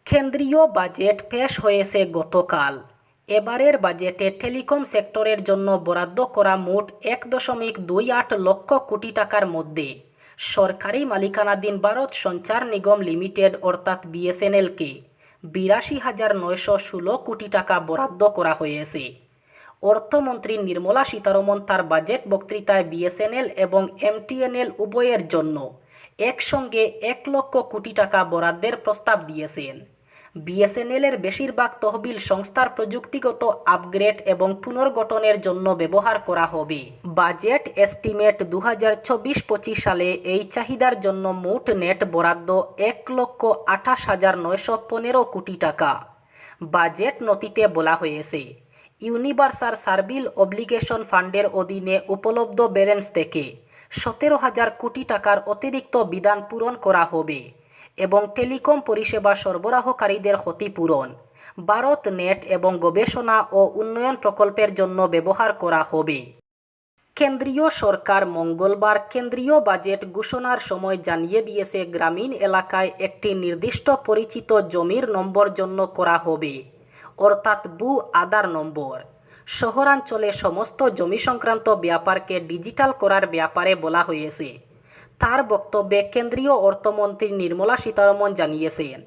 কেন্দ্রীয় বাজেট পেশ হয়েছে গতকাল। এবারের বাজেটে টেলিকম সেক্টরের জন্য বরাদ্দ করা মোট ১.28 লক্ষ কোটি টাকার মধ্যে সরকারি মালিকানাধীন ভারত সঞ্চার নিগম লিমিটেড অর্থাৎ বিএসএনএলকে ৮২,৯১৬ কোটি টাকা বরাদ্দ করা হয়েছে। অর্থমন্ত্রী নির্মলা সীতারমণ তার বাজেট বক্তৃতায় বিএসএনএল এবং এমটিএনএল উভয়ের জন্য একসঙ্গে ১ লক্ষ কোটি টাকা বরাদ্দের প্রস্তাব দিয়েছেন। বিএসএনএলের বেশিরভাগ তহবিল সংস্থার প্রযুক্তিগত আপগ্রেড এবং পুনর্গঠনের জন্য ব্যবহার করা হবে। বাজেট এস্টিমেট ২০২৪-২৫ সালে এই চাহিদার জন্য মোট নেট বরাদ্দ ১,২৮,৯১৫ কোটি টাকা। বাজেট নথিতে বলা হয়েছে, ইউনিভার্সাল সার্ভিস অব্লিগেশন ফান্ডের অধীনে উপলব্ধ ব্যালেন্স থেকে ১৭,০০০ কোটি টাকার অতিরিক্ত বিধান পূরণ করা হবে এবং টেলিকম পরিষেবা সরবরাহকারীদের ক্ষতিপূরণ ভারত নেট এবং গবেষণা ও উন্নয়ন প্রকল্পের জন্য ব্যবহার করা হবে। কেন্দ্রীয় সরকার মঙ্গলবার কেন্দ্রীয় বাজেট ঘোষণার সময় জানিয়ে দিয়েছে, গ্রামীণ এলাকায় একটি নির্দিষ্ট পরিচিত জমির নম্বর জন্য করা হবে, অর্থাৎ আধার নম্বর। শহরাঞ্চলে সমস্ত জমি সংক্রান্ত ব্যাপারকে ডিজিটাল করার ব্যাপারে বলা হয়েছে। তার বক্তব্যে কেন্দ্রীয় অর্থমন্ত্রী নির্মলা সীতারমণ জানিয়েছেন,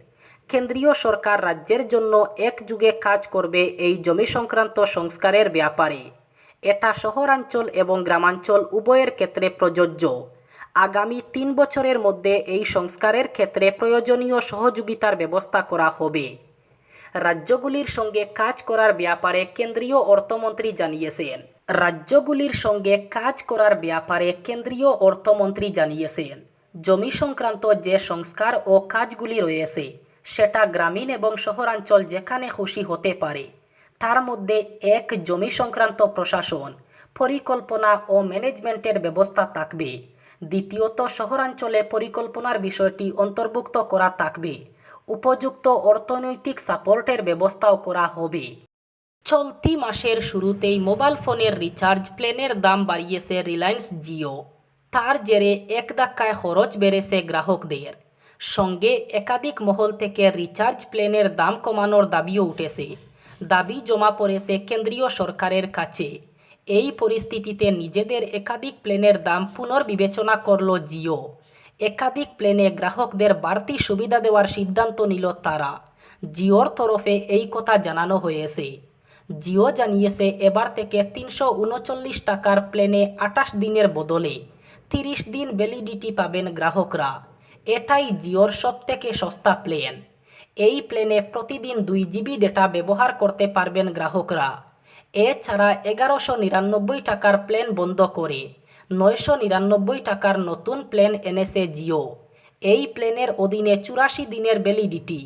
কেন্দ্রীয় সরকার রাজ্যের জন্য একযোগে কাজ করবে এই জমি সংক্রান্ত সংস্কারের ব্যাপারে। এটা শহরাঞ্চল এবং গ্রামাঞ্চল উভয়ের ক্ষেত্রে প্রযোজ্য। আগামী ৩ বছরের মধ্যে এই সংস্কারের ক্ষেত্রে প্রয়োজনীয় সহযোগিতার ব্যবস্থা করা হবে। রাজ্যগুলির সঙ্গে কাজ করার ব্যাপারে কেন্দ্রীয় অর্থমন্ত্রী জানিয়েছেন। জমি সংক্রান্ত যে সংস্কার ও কাজগুলি রয়েছে সেটা গ্রামীণ এবং শহরাঞ্চল যেখানে খুশি হতে পারে। তার মধ্যে জমি সংক্রান্ত প্রশাসন, পরিকল্পনা ও ম্যানেজমেন্টের ব্যবস্থা থাকবে। দ্বিতীয়ত, শহরাঞ্চলে পরিকল্পনার বিষয়টি অন্তর্ভুক্ত করা থাকবে। উপযুক্ত অর্থনৈতিক সাপোর্টের ব্যবস্থাও করা হবে। চলতি মাসের শুরুতেই মোবাইল ফোনের রিচার্জ প্ল্যানের দাম বাড়িয়েছে রিলায়েন্স জিও। তার জেরে এক ধাক্কায় খরচ বেড়েছে গ্রাহকদের। সঙ্গে একাধিক মহল থেকে রিচার্জ প্ল্যানের দাম কমানোর দাবিও উঠেছে। দাবি জমা পড়েছে কেন্দ্রীয় সরকারের কাছে। এই পরিস্থিতিতে নিজেদের একাধিক প্ল্যানের দাম পুনর্বিবেচনা করল জিও। একাধিক প্ল্যানে গ্রাহকদের বাড়তি সুবিধা দেওয়ার সিদ্ধান্ত নিল তারা। জিওর তরফে এই কথা জানানো হয়েছে। জিও জানিয়েছে, এবার থেকে ৩৩৯ টাকার প্ল্যানে ২৮ দিনের বদলে ৩০ দিন ভ্যালিডিটি পাবেন গ্রাহকরা। এটাই জিওর সবথেকে সস্তা প্ল্যান। এই প্ল্যানে প্রতিদিন ২ জিবি ডেটা ব্যবহার করতে পারবেন গ্রাহকরা। এছাড়া ১১৯৯ টাকার প্ল্যান বন্ধ করে ৯৯৯ টাকার নতুন প্ল্যান এনেছে জিও। এই প্ল্যানের অধীনে ৮৪ দিনের ভ্যালিডিটি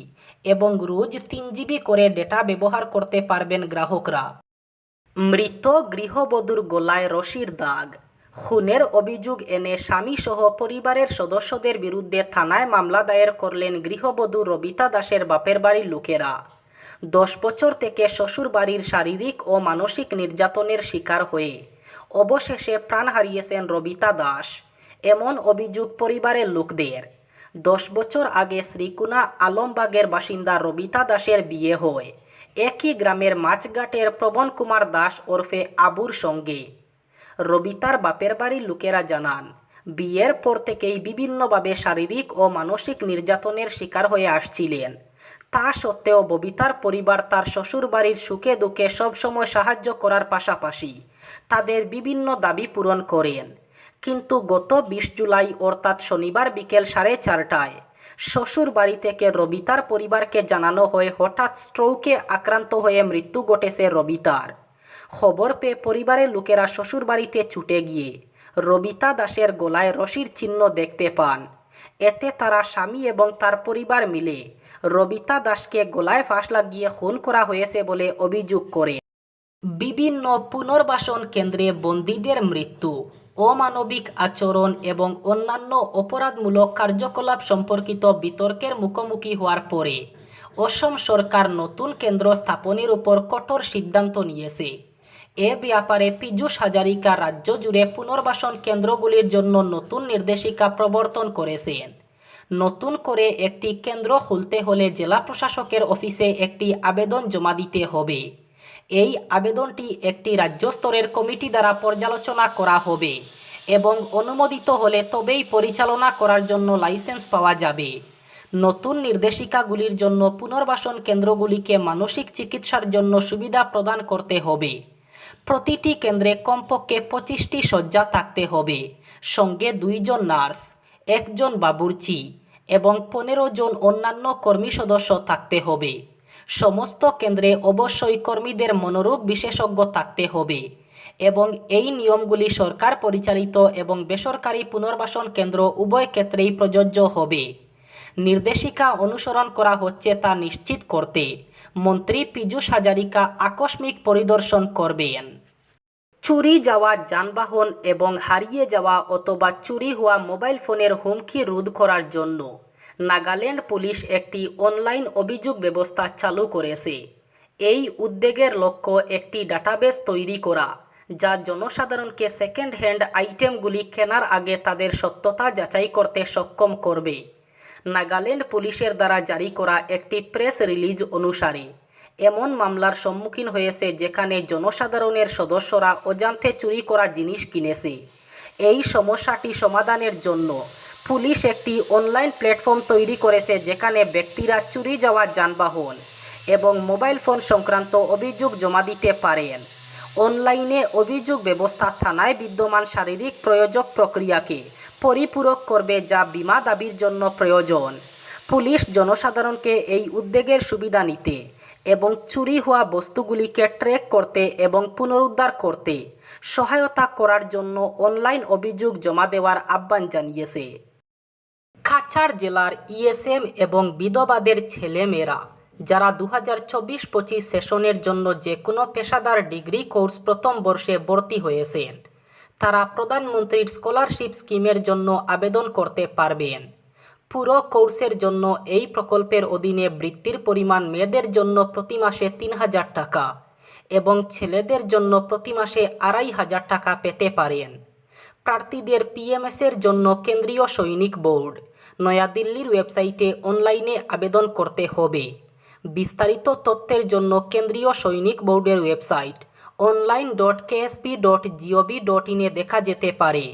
এবং রোজ ৩ জিবি করে ডেটা ব্যবহার করতে পারবেন গ্রাহকরা। মৃত গৃহবধূর গলায় রশির দাগ, খুনের অভিযোগ এনে স্বামীসহ পরিবারের সদস্যদের বিরুদ্ধে থানায় মামলা দায়ের করলেন গৃহবধূ রবিতা দাসের বাপের বাড়ির লোকেরা। ১০ বছর থেকে শ্বশুর বাড়ির শারীরিক ও মানসিক নির্যাতনের শিকার হয়ে অবশেষে প্রাণ হারিয়েছেন রবিতা দাস, এমন অভিযোগ পরিবারের লোকদের। ১০ বছর আগে শ্রীকুনা আলমবাগের বাসিন্দা রবিতা দাসের বিয়ে হয় একই গ্রামের মাছঘাটের প্রবণ কুমার দাস ওরফে আবুর সঙ্গে। রবিতার বাপের বাড়ির লোকেরা জানান, বিয়ের পর থেকেই বিভিন্নভাবে শারীরিক ও মানসিক নির্যাতনের শিকার হয়ে আসছিলেন। তা সত্ত্বেও ববিতার পরিবার তার শ্বশুরবাড়ির সুখে দুঃখে সবসময় সাহায্য করার পাশাপাশি তাদের বিভিন্ন দাবি পূরণ করেন। কিন্তু গত ২০ জুলাই অর্থাৎ শনিবার বিকেল 4:30টায় শ্বশুর বাড়ি থেকে রবিতার পরিবারকে জানানো হয় হঠাৎ স্ট্রোকে আক্রান্ত হয়ে মৃত্যু ঘটেছে রবিতার। খবর পেয়ে পরিবারের লোকেরা শ্বশুর বাড়িতে ছুটে গিয়ে রবিতা দাসের গলায় রশির চিহ্ন দেখতে পান। এতে তারা স্বামী এবং তার পরিবার মিলে রবিতা দাসকে গলায় ফাঁস লাগিয়ে খুন করা হয়েছে বলে অভিযোগ করে। বিভিন্ন পুনর্বাসন কেন্দ্রে বন্দীদের মৃত্যু, অমানবিক আচরণ এবং অন্যান্য অপরাধমূলক কার্যকলাপ সম্পর্কিত বিতর্কের মুখোমুখি হওয়ার পরে অসম সরকার নতুন কেন্দ্র স্থাপনের উপর কঠোর সিদ্ধান্ত নিয়েছে। এ ব্যাপারে পীযূষ হাজারিকা রাজ্য জুড়ে পুনর্বাসন কেন্দ্রগুলির জন্য নতুন নির্দেশিকা প্রবর্তন করেছেন। নতুন করে একটি কেন্দ্র খুলতে হলে জেলা প্রশাসকের অফিসে একটি আবেদন জমা দিতে হবে। এই আবেদনটি একটি রাজ্য স্তরের কমিটি দ্বারা পর্যালোচনা করা হবে এবং অনুমোদিত হলে তবেই পরিচালনা করার জন্য লাইসেন্স পাওয়া যাবে। নতুন নির্দেশিকাগুলির জন্য পুনর্বাসন কেন্দ্রগুলিকে মানসিক চিকিৎসার জন্য সুবিধা প্রদান করতে হবে। প্রতিটি কেন্দ্রে কমপক্ষে 25টি শয্যা থাকতে হবে, সঙ্গে 2 জন নার্স, 1 জন বাবুর্চি এবং 15 জন অন্যান্য কর্মী সদস্য থাকতে হবে। সমস্ত কেন্দ্রে অবশ্যই কর্মীদের মনোরোগ বিশেষজ্ঞ থাকতে হবে এবং এই নিয়মগুলি সরকার পরিচালিত এবং বেসরকারি পুনর্বাসন কেন্দ্র উভয় ক্ষেত্রেই প্রযোজ্য হবে। নির্দেশিকা অনুসরণ করা হচ্ছে তা নিশ্চিত করতে মন্ত্রী পীযূষ হাজারিকা আকস্মিক পরিদর্শন করবেন। চুরি যাওয়া যানবাহন এবং হারিয়ে যাওয়া অথবা চুরি হওয়া মোবাইল ফোনের হুমকি রোধ করার জন্য নাগাল্যান্ড পুলিশ একটি অনলাইন অভিযোগ ব্যবস্থা চালু করেছে। এই উদ্যোগের লক্ষ্য একটি ডাটাবেস তৈরি করা, যা জনসাধারণকে সেকেন্ড হ্যান্ড আইটেমগুলি কেনার আগে তাদের সত্যতা যাচাই করতে সক্ষম করবে। নাগাল্যান্ড পুলিশের দ্বারা জারি করা একটি প্রেস রিলিজ অনুসারে এমন মামলার সম্মুখীন হয়েছে যেখানে জনসাধারণের সদস্যরা অজান্তে চুরি করা জিনিস কিনেছে। এই সমস্যাটি সমাধানের জন্য পুলিশ একটি অনলাইন প্ল্যাটফর্ম তৈরি করেছে যেখানে ব্যক্তিরা চুরি যাওয়া যানবাহন এবং মোবাইল ফোন সংক্রান্ত অভিযোগ জমা দিতে পারেন। অনলাইনে অভিযোগ ব্যবস্থা থানায় বিদ্যমান শারীরিক প্রয়োজক প্রক্রিয়াকে পরিপূরক করবে, যা বীমা দাবির জন্য প্রয়োজন। পুলিশ জনসাধারণকে এই উদ্যোগের সুবিধা নিতে এবং চুরি হওয়া বস্তুগুলিকে ট্র্যাক করতে এবং পুনরুদ্ধার করতে সহায়তা করার জন্য অনলাইন অভিযোগ জমা দেওয়ার আহ্বান জানিয়েছে। কাছাড় জেলার ইএসএম এবং বিধবাদের ছেলেমেয়েরা যারা 2024-25 সেশনের জন্য যে কোনো পেশাদার ডিগ্রি কোর্স প্রথম বর্ষে ভর্তি হয়েছেন, তারা প্রধানমন্ত্রীর স্কলারশিপ স্কিমের জন্য আবেদন করতে পারবেন। পুরো কোর্সের জন্য এই প্রকল্পের অধীনে বৃত্তির পরিমাণ মেয়েদের জন্য প্রতি মাসে 3000 টাকা এবং ছেলেদের জন্য প্রতি মাসে 2500 টাকা পেতে পারেন। প্রার্থীদের পিএমএসের জন্য কেন্দ্রীয় সৈনিক বোর্ড, নয়াদিল্লির ওয়েবসাইটে অনলাইনে আবেদন করতে হবে। বিস্তারিত তথ্যের জন্য কেন্দ্রীয় সৈনিক বোর্ডের ওয়েবসাইট online.ksp.gov.in এ দেখা যেতে পারে।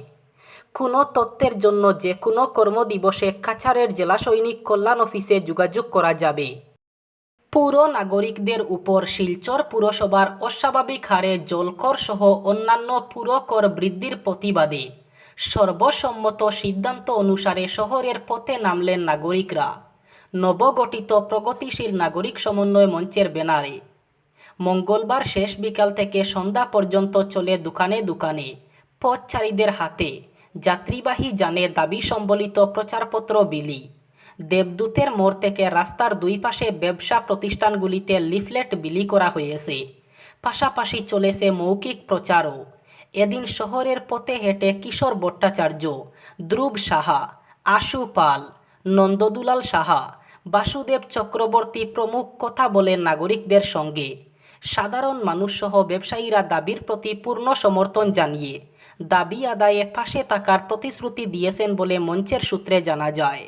কোনো তথ্যের জন্য যে কোনো কর্মদিবসে কাছাড়ের জেলা সৈনিক কল্যাণ অফিসে যোগাযোগ করা যাবে। পৌর নাগরিকদের উপর শিলচর পুরসভার অস্বাভাবিক হারে জলকর সহ অন্যান্য পুরকর বৃদ্ধির প্রতিবাদে সর্বসম্মত সিদ্ধান্ত অনুসারে শহরের পথে নামলেন নাগরিকরা। নবগঠিত প্রগতিশীল নাগরিক সমন্বয় মঞ্চের ব্যানারে মঙ্গলবার শেষ বিকাল থেকে সন্ধ্যা পর্যন্ত চলে দোকানে দোকানে পথচারীদের হাতে যাত্রীবাহী যানে দাবি সম্বলিত প্রচারপত্র বিলি। দেবদূতের মোড় থেকে রাস্তার দুই পাশে ব্যবসা প্রতিষ্ঠানগুলিতে লিফলেট বিলি করা হয়েছে। পাশাপাশি চলেছে মৌখিক প্রচারও। এদিন শহরের পথে হেঁটে কিশোর ভট্টাচার্য, ধ্রুব সাহা, আশু পাল, নন্দদুলাল সাহা, বাসুদেব চক্রবর্তী প্রমুখ কথা বলেন নাগরিকদের সঙ্গে। সাধারণ মানুষসহ ব্যবসায়ীরা দাবির প্রতি পূর্ণ সমর্থন জানিয়ে দাবি আদায়ে পাশে থাকার প্রতিশ্রুতি দিয়েছেন বলে মঞ্চের সূত্রে জানা যায়।